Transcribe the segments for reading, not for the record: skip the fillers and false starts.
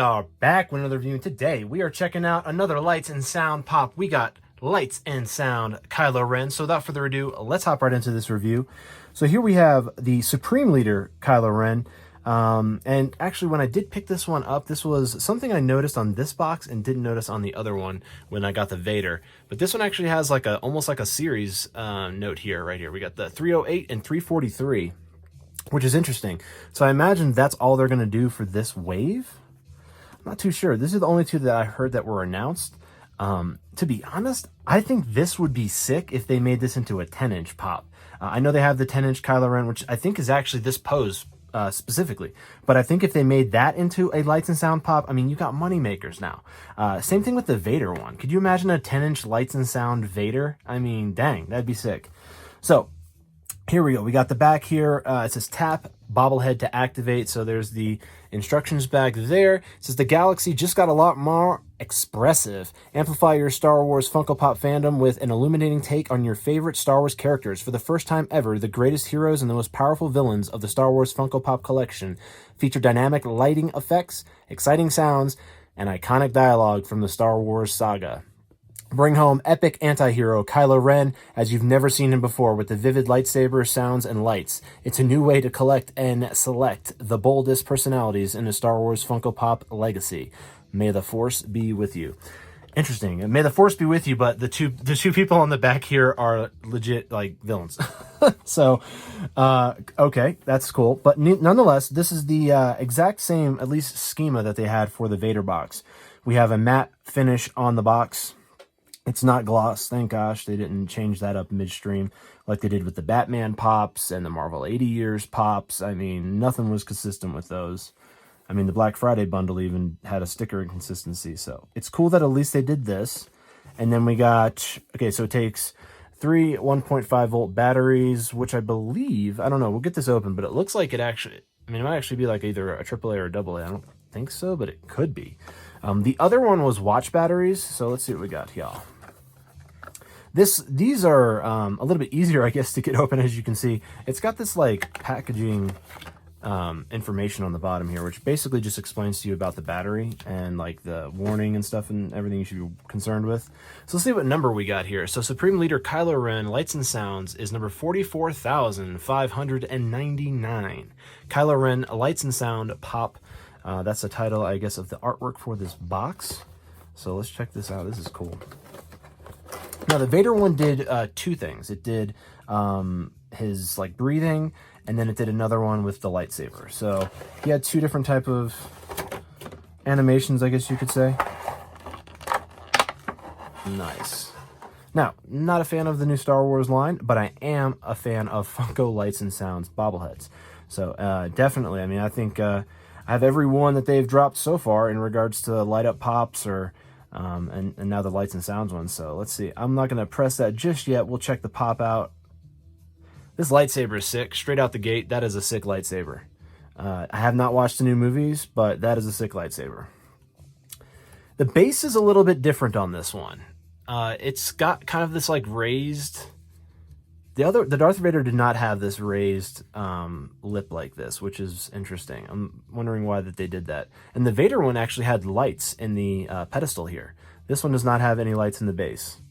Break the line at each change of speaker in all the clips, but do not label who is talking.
Are back with another review, and today we are checking out another Lights and Sound pop. We got Lights and Sound Kylo Ren. So without further ado, let's hop right into this review. So here we have the Supreme Leader Kylo Ren. And actually, when I did pick this one up, this was something I noticed on this box and didn't notice on the other one when I got the Vader. But this one actually has like almost like a series note here, right here. We got the 308 and 343, which is interesting. So I imagine that's all they're going to do for this wave. I'm not too sure. These are the only two that I heard that were announced. To be honest, I think this would be sick if they made this into a 10-inch pop. I know they have the 10-inch Kylo Ren, which I think is actually this pose specifically. But I think if they made that into a Lights and Sound pop, I mean, you got money makers now. Same thing with the Vader one. Could you imagine a 10-inch Lights and Sound Vader? I mean, dang, that'd be sick. So here we go. We got the back here. It says tap bobblehead to activate. So there's the instructions back there. It says the galaxy just got a lot more expressive. Amplify your Star Wars Funko Pop fandom with an illuminating take on your favorite Star Wars characters. For the first time ever, the greatest heroes and the most powerful villains of the Star Wars Funko Pop collection feature dynamic lighting effects, exciting sounds, and iconic dialogue from the Star Wars saga. Bring home epic anti-hero Kylo Ren as you've never seen him before with the vivid lightsaber sounds and lights. It's a new way to collect and select the boldest personalities in the Star Wars Funko Pop legacy. May the Force be with you. Interesting. May the Force be with you, but the two people on the back here are legit like villains. So, okay, that's cool. But nonetheless, this is the exact same, at least schema that they had for the Vader box. We have a matte finish on the box. It's not gloss, thank gosh. They didn't change that up midstream like they did with the Batman pops and the Marvel 80 Years pops. I mean, nothing was consistent with those. I mean, the Black Friday bundle even had a sticker inconsistency. So it's cool that at least they did this. And then we got, okay, so it takes 3 1.5 volt batteries, which I believe, I don't know, we'll get this open, but it looks like it actually, I mean, it might actually be like either a AAA or a AA. I don't think so, but it could be. The other one was watch batteries, so let's see what we got here. These are a little bit easier, I guess, to get open. As you can see, it's got this like packaging information on the bottom here, which basically just explains to you about the battery and like the warning and stuff and everything you should be concerned with. So let's see what number we got here. So Supreme Leader Kylo Ren Lights and Sounds is number 44,599. Kylo Ren Lights and Sound Pop. That's the title, I guess, of the artwork for this box. So let's check this out. This is cool. Now, the Vader one did two things. It did his like breathing, and then it did another one with the lightsaber. So he had two different type of animations, I guess you could say. Nice. Now, not a fan of the new Star Wars line, but I am a fan of Funko Lights and Sounds bobbleheads. So definitely, I mean, I think I have every one that they've dropped so far in regards to light up pops or and now the Lights and Sounds one. So let's see. I'm not going to press that just yet. We'll check the pop out. This lightsaber is sick. Straight out the gate, that is a sick lightsaber. I have not watched the new movies, but that is a sick lightsaber. The base is a little bit different on this one. It's got kind of this like raised... The Darth Vader did not have this raised lip like this, which is interesting. I'm wondering why that they did that. And the Vader one actually had lights in the pedestal here. This one does not have any lights in the base.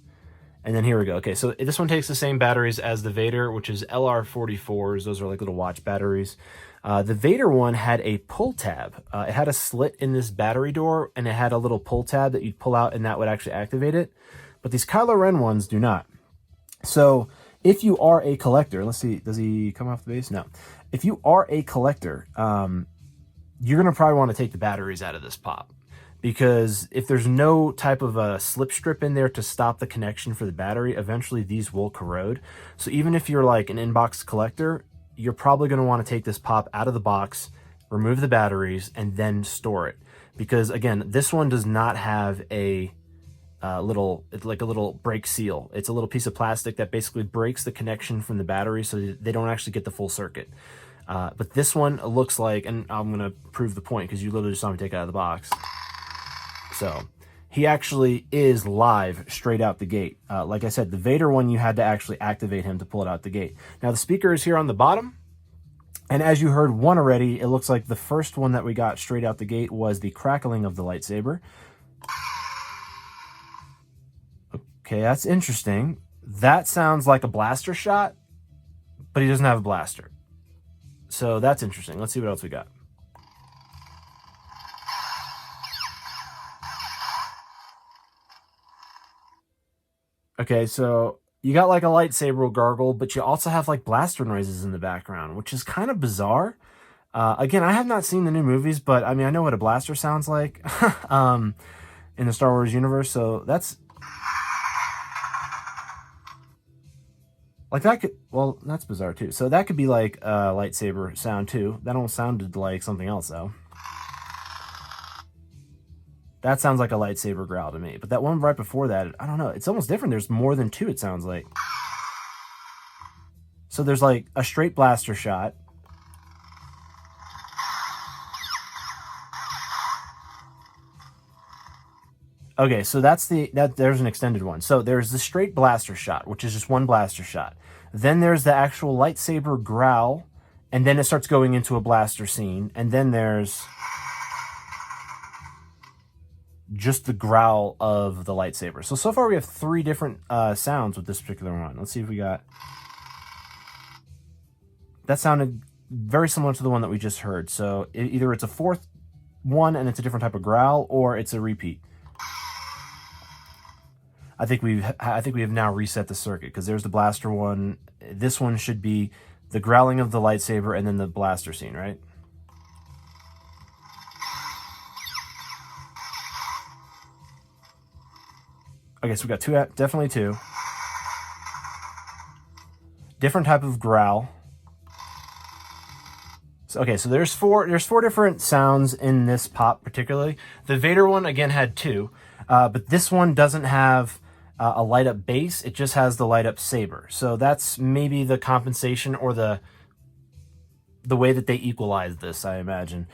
And then here we go. Okay, so this one takes the same batteries as the Vader, which is LR44s. Those are like little watch batteries. The Vader one had a pull tab. It had a slit in this battery door, and it had a little pull tab that you'd pull out, and that would actually activate it. But these Kylo Ren ones do not. So if you are a collector, let's see, does he come off the base? No. If you are a collector, you're going to probably want to take the batteries out of this pop. Because if there's no type of a slip strip in there to stop the connection for the battery, eventually these will corrode. So even if you're like an inbox collector, you're probably going to want to take this pop out of the box, remove the batteries, and then store it. Because again, this one does not have a it's like a little break seal. It's a little piece of plastic that basically breaks the connection from the battery so they don't actually get the full circuit. But this one looks like, and I'm going to prove the point because you literally just saw me take it out of the box. So he actually is live straight out the gate. Like I said, the Vader one, you had to actually activate him to pull it out the gate. Now the speaker is here on the bottom. And as you heard one already, it looks like the first one that we got straight out the gate was the crackling of the lightsaber. Okay, that's interesting. That sounds like a blaster shot, but he doesn't have a blaster. So that's interesting. Let's see what else we got. Okay, so you got like a lightsaber gargle, but you also have like blaster noises in the background, which is kind of bizarre. Again, I have not seen the new movies, but I mean, I know what a blaster sounds like in the Star Wars universe, so that's... Like that could... Well, that's bizarre too. So that could be like a lightsaber sound too. That almost sounded like something else though. That sounds like a lightsaber growl to me. But that one right before that, I don't know. It's almost different. There's more than two, it sounds like. So there's like a straight blaster shot. Okay, so there's an extended one. So there's the straight blaster shot, which is just one blaster shot. Then there's the actual lightsaber growl, and then it starts going into a blaster scene. And then there's just the growl of the lightsaber. So far we have three different sounds with this particular one. Let's see if we got... That sounded very similar to the one that we just heard. So either it's a fourth one and it's a different type of growl, or it's a repeat. I think we have now reset the circuit, because there's the blaster one. This one should be the growling of the lightsaber and then the blaster scene, right? Okay, so we got two, definitely two. Different type of growl. So, okay, so there's four different sounds in this pop particularly. The Vader one again had two, but this one doesn't have a light up base. It just has the light up saber. So that's maybe the compensation or the way that they equalize this, I imagine.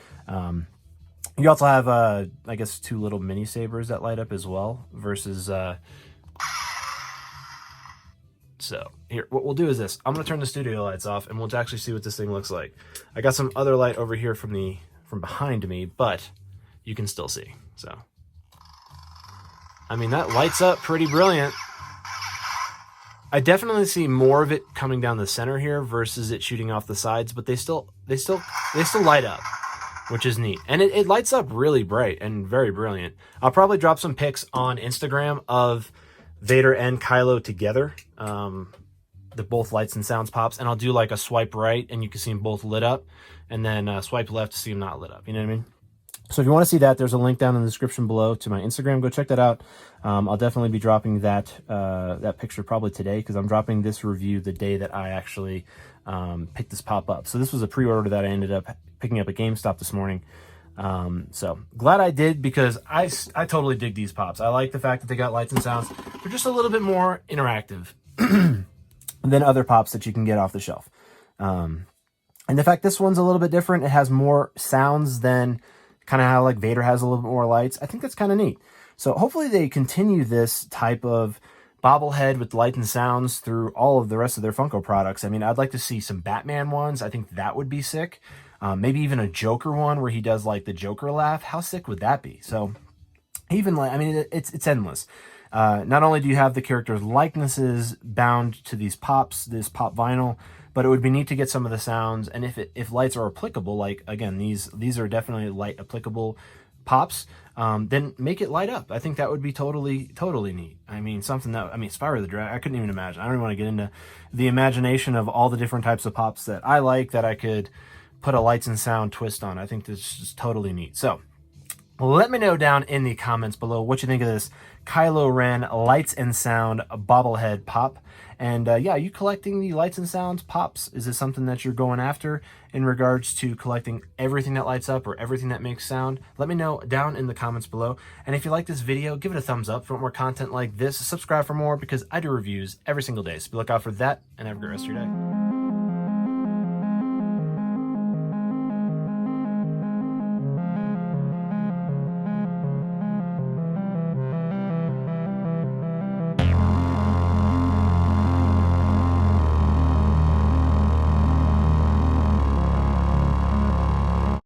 You also have, I guess, two little mini sabers that light up as well versus... So here, what we'll do is this. I'm going to turn the studio lights off and we'll actually see what this thing looks like. I got some other light over here from behind me, but you can still see. So, I mean, that lights up pretty brilliant. I definitely see more of it coming down the center here versus it shooting off the sides, but they still light up, which is neat. And it lights up really bright and very brilliant. I'll probably drop some pics on Instagram of Vader and Kylo together, the both lights and sounds pops, and I'll do like a swipe right and you can see them both lit up, and then swipe left to see them not lit up. You know what I mean? So if you want to see that, there's a link down in the description below to my Instagram. Go check that out. I'll definitely be dropping that picture probably today, because I'm dropping this review the day that I actually picked this pop up. So this was a pre-order that I ended up picking up at GameStop this morning. So glad I did, because I totally dig these pops. I like the fact that they got lights and sounds. They're just a little bit more interactive than other pops that you can get off the shelf. And the fact this one's a little bit different, it has more sounds than kind of how like Vader has a little bit more lights. I think that's kind of neat. So hopefully they continue this type of bobblehead with light and sounds through all of the rest of their Funko products. I mean, I'd like to see some Batman ones. I think that would be sick. Maybe even a Joker one where he does like the Joker laugh. How sick would that be? So even like, I mean, it's endless. Not only do you have the characters' likenesses bound to these pops, this pop vinyl, but it would be neat to get some of the sounds. And if lights are applicable, like again, these are definitely light applicable pops, then make it light up. I think that would be totally neat. I mean, something that, I mean, Spyro the Dragon, I couldn't even imagine. I don't even want to get into the imagination of all the different types of pops that I like that I could put a lights and sound twist on. I think this is just totally neat. So let me know down in the comments below what you think of this Kylo Ren lights and sound bobblehead pop. And yeah, are you collecting the lights and sounds pops? Is this something that you're going after in regards to collecting everything that lights up or everything that makes sound? Let me know down in the comments below. And if you like this video, give it a thumbs up. If you want more content like this, subscribe for more, because I do reviews every single day. So look out for that, and have a great rest of your day.